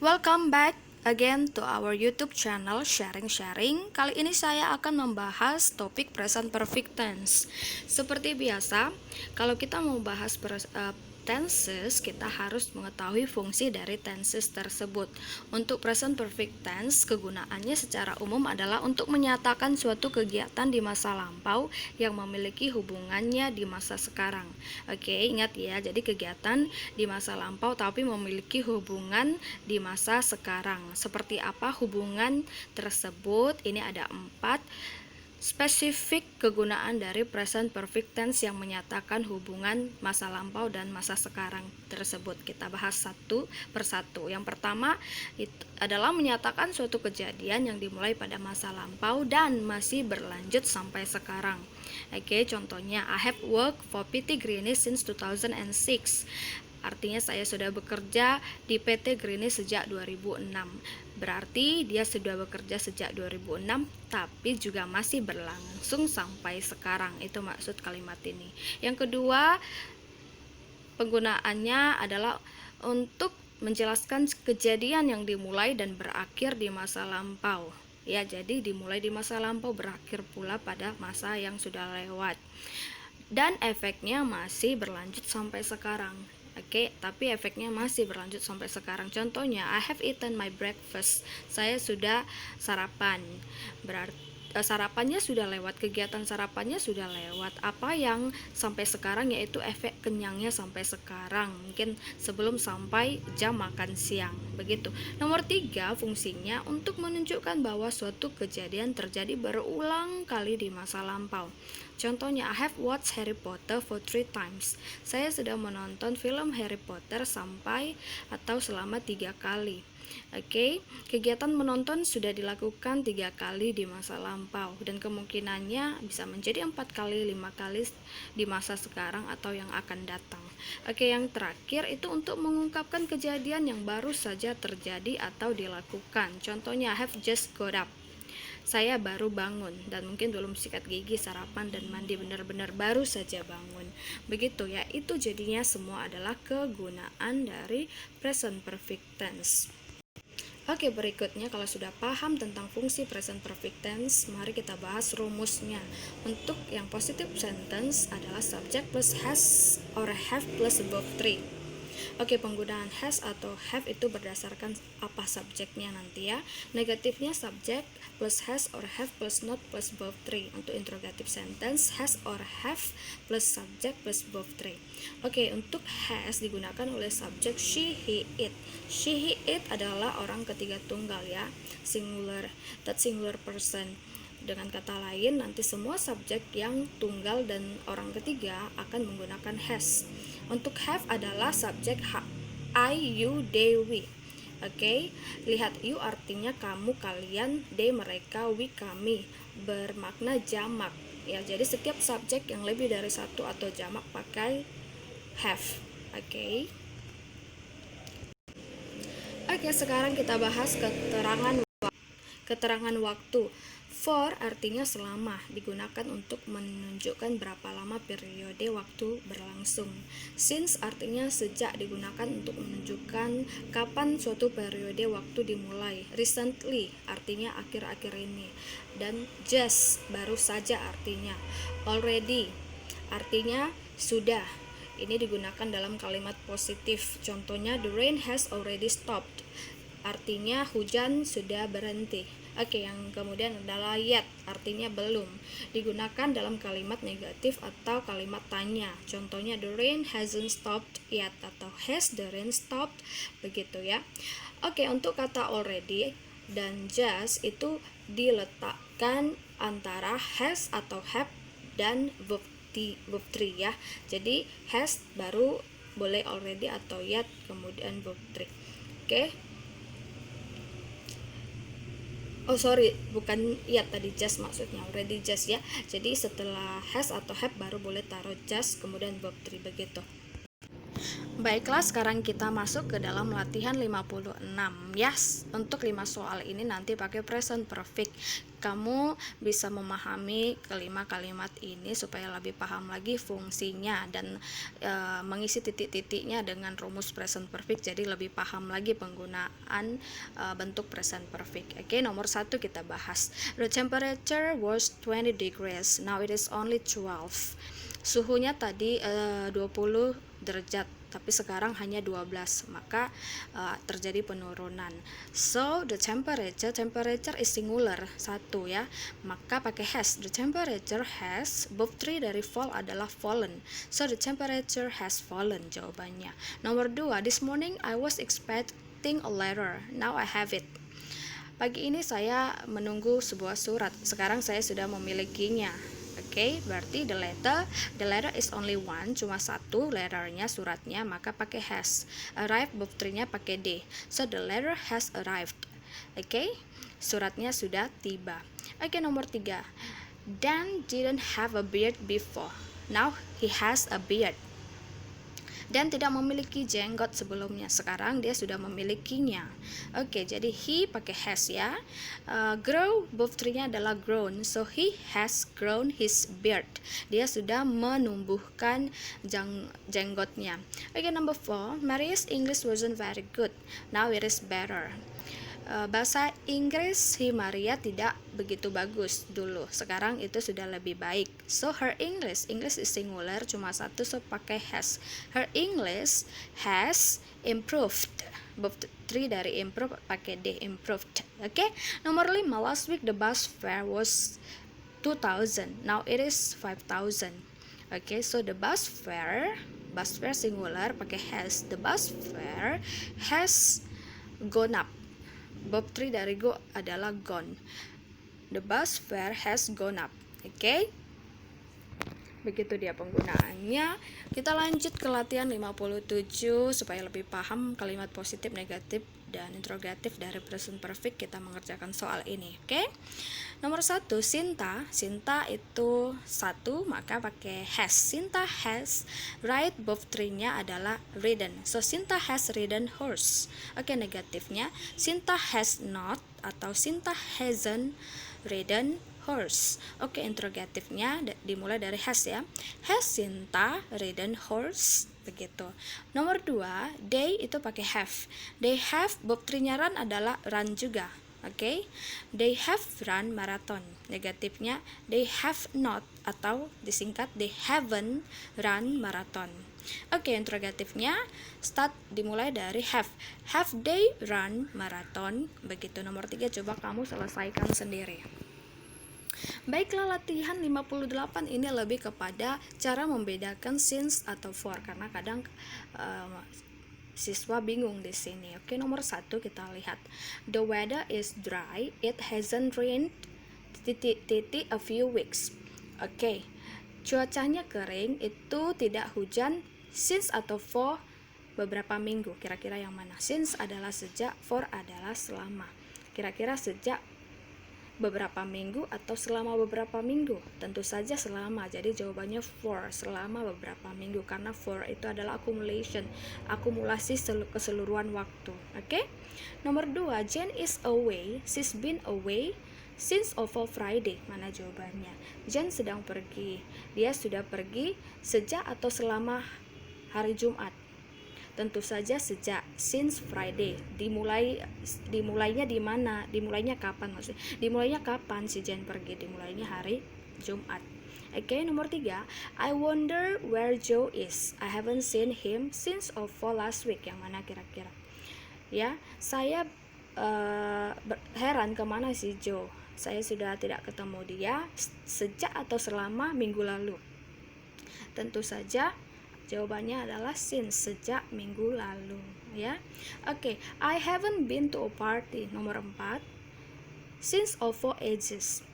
Welcome back again to our YouTube channel Sharing-Sharing. Kali ini saya akan membahas topik present perfect tense. Seperti biasa, kalau kita mau bahas tenses, kita harus mengetahui fungsi dari tenses tersebut. Untuk present perfect tense, kegunaannya secara umum adalah untuk menyatakan suatu kegiatan di masa lampau yang memiliki hubungannya di masa sekarang. Oke, ingat ya, jadi kegiatan di masa lampau tapi memiliki hubungan di masa sekarang. Seperti apa hubungan tersebut? Ini ada 4 spesifik kegunaan dari present perfect tense yang menyatakan hubungan masa lampau dan masa sekarang tersebut. Kita bahas satu persatu. Yang pertama itu adalah menyatakan suatu kejadian yang dimulai pada masa lampau dan masih berlanjut sampai sekarang. Oke, contohnya I have worked for PT Greenish since 2006. Artinya saya sudah bekerja di PT Greenish sejak 2006. Berarti dia sudah bekerja sejak 2006 tapi juga masih berlangsung sampai sekarang. Itu maksud kalimat ini. Yang kedua, penggunaannya adalah untuk menjelaskan kejadian yang dimulai dan berakhir di masa lampau. Ya, jadi dimulai di masa lampau, berakhir pula pada masa yang sudah lewat. Dan efeknya masih berlanjut sampai sekarang. Oke, tapi efeknya masih berlanjut sampai sekarang. Contohnya, I have eaten my breakfast. Saya sudah sarapan. Berarti sarapannya sudah lewat, kegiatan sarapannya sudah lewat. Apa yang sampai sekarang yaitu efek kenyangnya sampai sekarang, mungkin sebelum sampai jam makan siang. Begitu. Nomor 3, fungsinya untuk menunjukkan bahwa suatu kejadian terjadi berulang kali di masa lampau. Contohnya, I have watched Harry Potter for 3 times. Saya sudah menonton film Harry Potter sampai atau selama 3 kali. Oke, kegiatan menonton sudah dilakukan 3 kali di masa lampau dan kemungkinannya bisa menjadi 4 kali, 5 kali di masa sekarang atau yang akan datang. Oke, yang terakhir itu untuk mengungkapkan kejadian yang baru saja terjadi atau dilakukan. Contohnya, I have just got up. Saya baru bangun dan mungkin belum sikat gigi, sarapan, dan mandi, benar-benar baru saja bangun. Begitu ya, itu jadinya semua adalah kegunaan dari present perfect tense. Oke, berikutnya kalau sudah paham tentang fungsi present perfect tense, mari kita bahas rumusnya. Untuk yang positive sentence adalah subject plus has or have plus verb 3. Oke, penggunaan has atau have itu berdasarkan apa subjeknya nanti ya. Negatifnya subject plus has or have plus not plus verb 3. Untuk interrogative sentence, has or have plus subject plus verb 3. Oke, untuk has digunakan oleh subjek she, he, it. She, he, it adalah orang ketiga tunggal ya, singular, that singular person. Dengan kata lain, nanti semua subjek yang tunggal dan orang ketiga akan menggunakan has. Untuk have adalah subjek I, you, they, we. Oke, lihat you artinya kamu, kalian, they mereka, we kami, bermakna jamak. Ya, jadi setiap subjek yang lebih dari satu atau jamak pakai have. Oke. Oke, sekarang kita bahas keterangan waktu. For artinya selama, digunakan untuk menunjukkan berapa lama periode waktu berlangsung. Since artinya sejak, digunakan untuk menunjukkan kapan suatu periode waktu dimulai. Recently artinya akhir-akhir ini. Dan just baru saja artinya. Already artinya sudah. Ini digunakan dalam kalimat positif. Contohnya, the rain has already stopped. Artinya hujan sudah berhenti. Oke, yang kemudian adalah yet, artinya belum. Digunakan dalam kalimat negatif atau kalimat tanya. Contohnya, the rain hasn't stopped yet atau has the rain stopped, begitu ya. Oke, untuk kata already dan just itu diletakkan antara has atau have dan verb 3 ya. Jadi has baru boleh already atau yet, kemudian verb 3. Oke. Oh sorry, bukan yet tadi, just maksudnya, already just ya. Jadi setelah has atau have baru boleh taruh just kemudian verb 3, begitu. Baiklah, sekarang kita masuk ke dalam latihan 56. Yes, untuk 5 soal ini nanti pakai present perfect. Kamu bisa memahami kelima kalimat ini supaya lebih paham lagi fungsinya dan mengisi titik-titiknya dengan rumus present perfect, jadi lebih paham lagi penggunaan bentuk present perfect. Oke, nomor 1 kita bahas. The temperature was 20 degrees. Now it is only 12. Suhunya tadi 20 derajat, tapi sekarang hanya 12, maka terjadi penurunan. So the temperature is singular, satu ya, maka pakai has. The temperature has, verb 3 dari fall adalah fallen, so the temperature has fallen jawabannya. Nomor 2, this morning I was expecting a letter, now I have it. Pagi ini saya menunggu sebuah surat, sekarang saya sudah memilikinya. Oke, berarti the letter is only one, cuma satu letternya, suratnya, maka pakai has. Arrive, verb 3-nya pakai d. So the letter has arrived. Oke, suratnya sudah tiba. Oke, nomor 3. Dan didn't have a beard before. Now he has a beard. Dan tidak memiliki jenggot sebelumnya, sekarang dia sudah memilikinya. Oke, jadi he pakai has ya. Grow, verb 3-nya adalah grown, so he has grown his beard. Dia sudah menumbuhkan jenggotnya. Oke, number 4. Mary's English wasn't very good, now it is better. Bahasa Inggris si Maria tidak begitu bagus dulu, sekarang itu sudah lebih baik. So her English is singular, cuma satu, so pakai has. Her English has improved. Verb 3 dari improve pakai d, improved. Oke, nomor 5. Last week the bus fare was 2,000, now it is 5,000. Oke, so the bus fare singular pakai has. The bus fare has gone up. Verb 3 dari go adalah gone. The bus fare has gone up. Oke? Begitu dia penggunaannya. Kita lanjut ke latihan 57 supaya lebih paham kalimat positif, negatif, dan interrogatif dari present perfect. Kita mengerjakan soal ini. Oke? Nomor 1, Sinta itu satu, maka pakai has. Sinta has, right, verb 3-nya adalah ridden. So Sinta has ridden horse. Oke, negatifnya Sinta has not atau Sinta hasn't ridden horse. Oke, interrogatifnya dimulai dari has ya. Has Sinta ridden horse? Begitu. Nomor 2, they itu pakai have. They have, verb 3-nya run adalah run juga. Oke, they have run marathon. Negatifnya they have not atau disingkat they haven't run marathon. Oke, interrogatifnya start dimulai dari have. Have they run marathon? Begitu. Nomor 3 coba kamu selesaikan sendiri. Baiklah, latihan 58 ini lebih kepada cara membedakan since atau for, karena kadang siswa bingung di sini. Oke, nomor 1 kita lihat. The weather is dry. It hasn't rained a few weeks. Oke, cuacanya kering, itu tidak hujan since atau for beberapa minggu. Kira-kira yang mana? Since adalah sejak, for adalah selama. Kira-kira sejak beberapa minggu atau selama beberapa minggu? Tentu saja selama, jadi jawabannya for, selama beberapa minggu, karena for itu adalah akumulasi keseluruhan waktu. Oke? Nomor 2, Jane is away, she's been away since over Friday. Mana jawabannya? Jane sedang pergi, dia sudah pergi sejak atau selama hari Jumat? Tentu saja sejak, since Friday. Dimulainya di mana? Dimulainya kapan maksudnya? Dimulainya kapan si Jane pergi? Dimulainya hari Jumat. Oke, nomor 3. I wonder where Joe is. I haven't seen him since for last week. Yang mana kira-kira? Ya, saya heran kemana si Joe. Saya sudah tidak ketemu dia sejak atau selama minggu lalu. Tentu saja jawabannya adalah since, sejak minggu lalu ya. Oke, I haven't been to a party. Nomor 4. Since or for ages.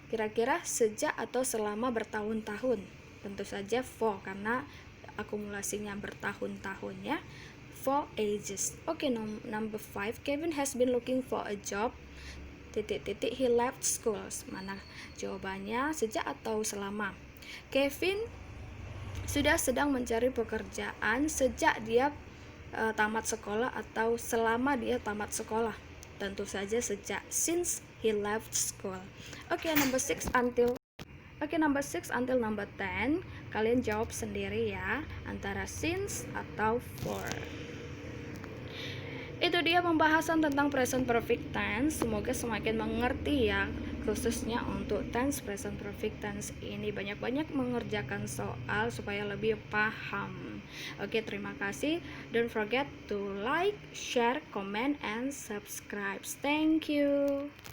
Kira-kira sejak atau selama bertahun-tahun? Tentu saja for, karena akumulasinya bertahun-tahun ya. For ages. Oke, number 5. Kevin has been looking for a job. He left school. Mana jawabannya? Sejak atau selama? Kevin sudah sedang mencari pekerjaan sejak dia tamat sekolah atau selama dia tamat sekolah. Tentu saja sejak since he left school. Oke, number 6 until number 10. Kalian jawab sendiri ya, antara since atau for. Itu dia pembahasan tentang present perfect tense. Semoga semakin mengerti ya, khususnya untuk tense present perfect tense ini. Banyak-banyak mengerjakan soal supaya lebih paham. Oke, terima kasih. Don't forget to like, share, comment, and subscribe. Thank you.